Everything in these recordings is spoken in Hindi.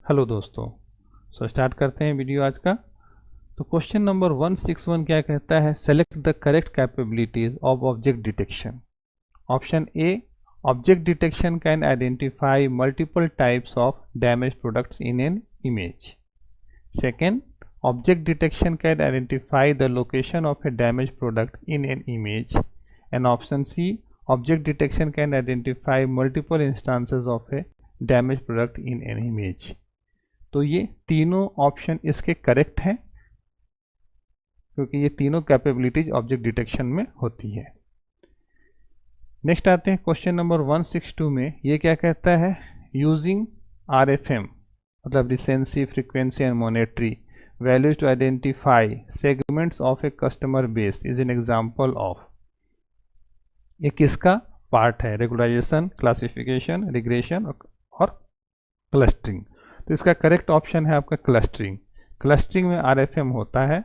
हेलो दोस्तों। स्टार्ट करते हैं वीडियो आज का। तो क्वेश्चन नंबर 161 क्या कहता है, select the correct capabilities of object detection. Option A, object detection can identify multiple types of damage products in an image. Second, object detection can identify the location of a damage product in an image. And option C, object detection can identify multiple instances of a damage product in an image. तो ये तीनों ऑप्शन इसके करेक्ट हैं क्योंकि ये तीनों कैपेबिलिटीज ऑब्जेक्ट डिटेक्शन में होती है। नेक्स्ट आते हैं क्वेश्चन नंबर 162 में। ये क्या कहता है, यूजिंग RFM मतलब recency, frequency and monetary values to identify segments of a customer base is an example of. ये किसका पार्ट है, रेगुलराइजेशन, क्लासिफिकेशन, रिग्रेशन और क्लस्टरिंग। तो इसका करेक्ट ऑप्शन है आपका क्लस्टरिंग। क्लस्टरिंग में RFM होता है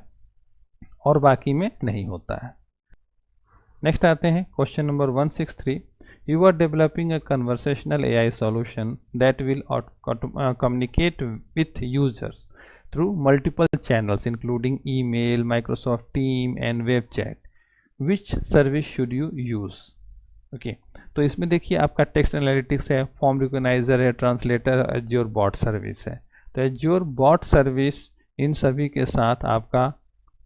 और बाकी में नहीं होता है। नेक्स्ट आते हैं question number 163। You are developing a conversational AI solution that will communicate with users through multiple channels including email, Microsoft team and web chat. Which service should you use. Okay, तो इसमें देखिए आपका टेक्स्ट एनालिटिक्स है, फॉर्म रिकॉग्नाइजर है, ट्रांसलेटर, एज्योर बॉट सर्विस है। तो एज्योर बॉट सर्विस इन सभी के साथ आपका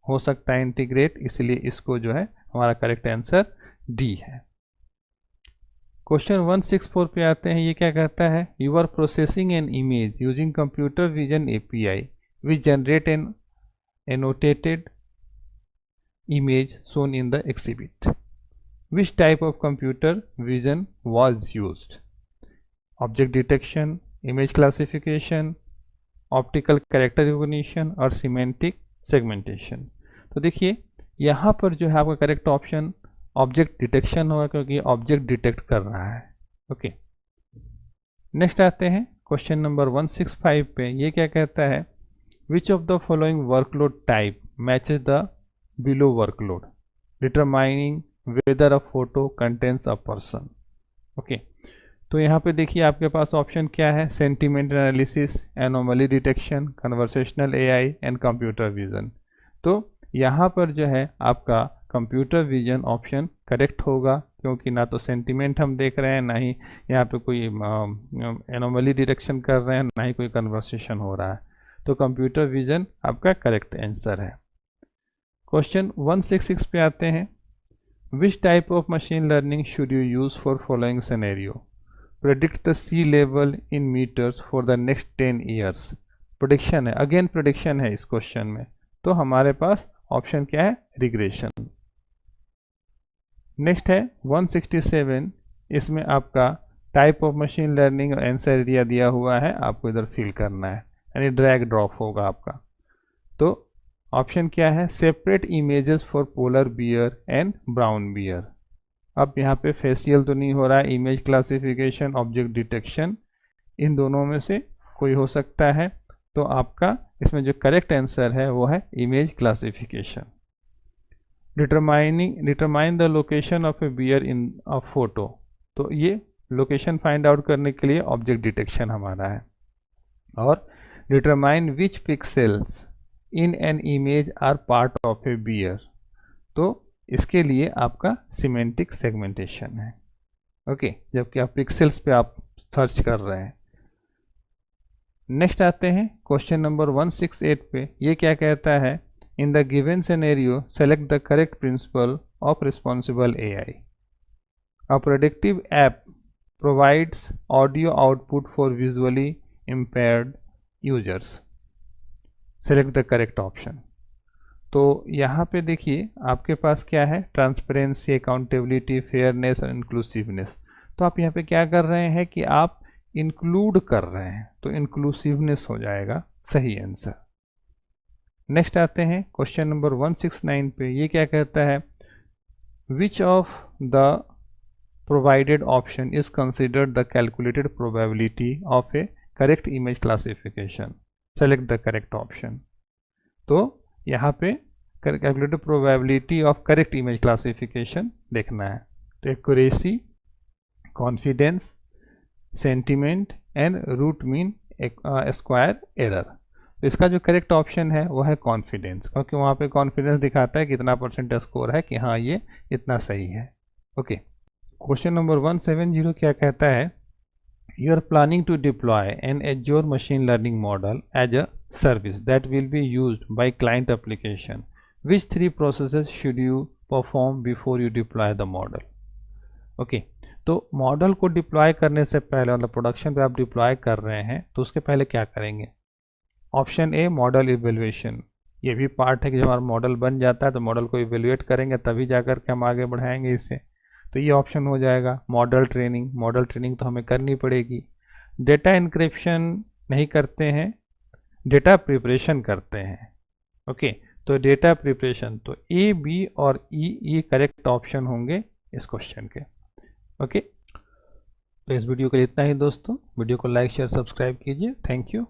हो सकता है इंटीग्रेट, इसलिए इसको जो है हमारा करेक्ट आंसर डी है। क्वेश्चन 164 पे आते हैं। ये क्या कहता है, you are processing an image using computer vision API which generate an annotated image shown in the exhibit. Which type of computer vision was used? Object detection, image classification, optical character recognition और semantic segmentation। तो देखिए यहाँ पर जो है आपका करेक्ट ऑप्शन ऑब्जेक्ट डिटेक्शन होगा क्योंकि ऑब्जेक्ट डिटेक्ट कर रहा है। ओके, नेक्स्ट आते हैं क्वेश्चन नंबर 165 पे। ये क्या कहता है, which of the following workload type matches the below workload, determining whether a photo contains a person। Okay, तो यहाँ पे देखिए आपके पास ऑप्शन क्या है, sentiment analysis, anomaly detection, conversational AI and computer vision. तो यहाँ पर जो है आपका कंप्यूटर विजन ऑप्शन करेक्ट होगा क्योंकि ना तो सेंटीमेंट हम देख रहे हैं, ना ही यहाँ पे कोई एनोमली डिटेक्शन कर रहे हैं, ना ही कोई कन्वर्सेशन हो रहा है। तो कंप्यूटर विजन आपका करेक्ट आंसर है। क्वेश्चन 166 पे आते हैं। Which type of machine learning should you use for following scenario, predict the sea level in metres for the next 10 years. Prediction है, अगेन प्रेडिक्शन है इस क्वेश्चन में, तो हमारे पास ऑप्शन क्या है, रिग्रेशन। नेक्स्ट है 167। इसमें आपका type of machine learning answer area दिया हुआ है, आपको इधर फिल करना है, यानी ड्रैग ड्रॉप होगा आपका। तो ऑप्शन क्या है, separate images for polar bear and brown bear. अब यहाँ पे फेशियल तो नहीं हो रहा है, इमेज क्लासिफिकेशन, ऑब्जेक्ट डिटेक्शन, इन दोनों में से कोई हो सकता है। तो आपका इसमें जो करेक्ट आंसर है वो है image classification. Determine the location of a bear in a photo. तो ये लोकेशन फाइंड आउट करने के लिए ऑब्जेक्ट डिटेक्शन हमारा है। और determine which pixels in an image are part of a bear, तो इसके लिए आपका सिमेंटिक सेगमेंटेशन है। ओके, जबकि आप पिक्सेल्स पे आप सर्च कर रहे हैं। नेक्स्ट आते हैं क्वेश्चन नंबर 168 पे। ये क्या कहता है, in the given scenario select the correct principle of responsible AI। A predictive app provides audio output for visually impaired users. Select the correct option. तो यहाँ पे देखिए आपके पास क्या है, ट्रांसपेरेंसी, अकाउंटेबिलिटी, फेयरनेस और इंक्लूसिवनेस। तो आप यहाँ पे क्या कर रहे हैं कि आप इंक्लूड कर रहे हैं, तो इंक्लूसिवनेस हो जाएगा सही आंसर। नेक्स्ट आते हैं क्वेश्चन नंबर 169 पे। ये क्या कहता है, which of the provided option is considered the calculated probability of a correct image classification. Select the correct option. तो यहाँ पे calculated probability of correct image classification देखना है। तो accuracy, confidence, sentiment and root mean square error. तो इसका जो करेक्ट ऑप्शन है वो है कॉन्फिडेंस, क्योंकि वहाँ पे कॉन्फिडेंस दिखाता है कितना परसेंट स्कोर है कि हाँ ये इतना सही है। ओके, क्वेश्चन नंबर 170 क्या कहता है, you are planning to deploy an Azure machine learning model as a service that will be used by client application. Which three processes should you perform before you deploy the model? Okay, तो मॉडल को डिप्लॉय करने से पहले, मतलब प्रोडक्शन पे आप डिप्लॉय कर रहे हैं तो उसके पहले क्या करेंगे? ऑप्शन ए मॉडल इवेल्युएशन, ये भी पार्ट है कि जब हमारा मॉडल बन जाता है तो मॉडल को इवेल्युएट करेंगे तभी जाकर के हम आगे बढ़ाएंगे इसे, तो ये ऑप्शन हो जाएगा। मॉडल ट्रेनिंग तो हमें करनी पड़ेगी। डेटा इंक्रिप्शन नहीं करते हैं, डेटा प्रिपरेशन करते हैं। ओके, तो डेटा प्रिपरेशन, तो ए बी और ई ये करेक्ट ऑप्शन होंगे इस क्वेश्चन के। ओके, तो इस वीडियो के लिए इतना ही दोस्तों। वीडियो को लाइक शेयर सब्सक्राइब कीजिए। Thank you.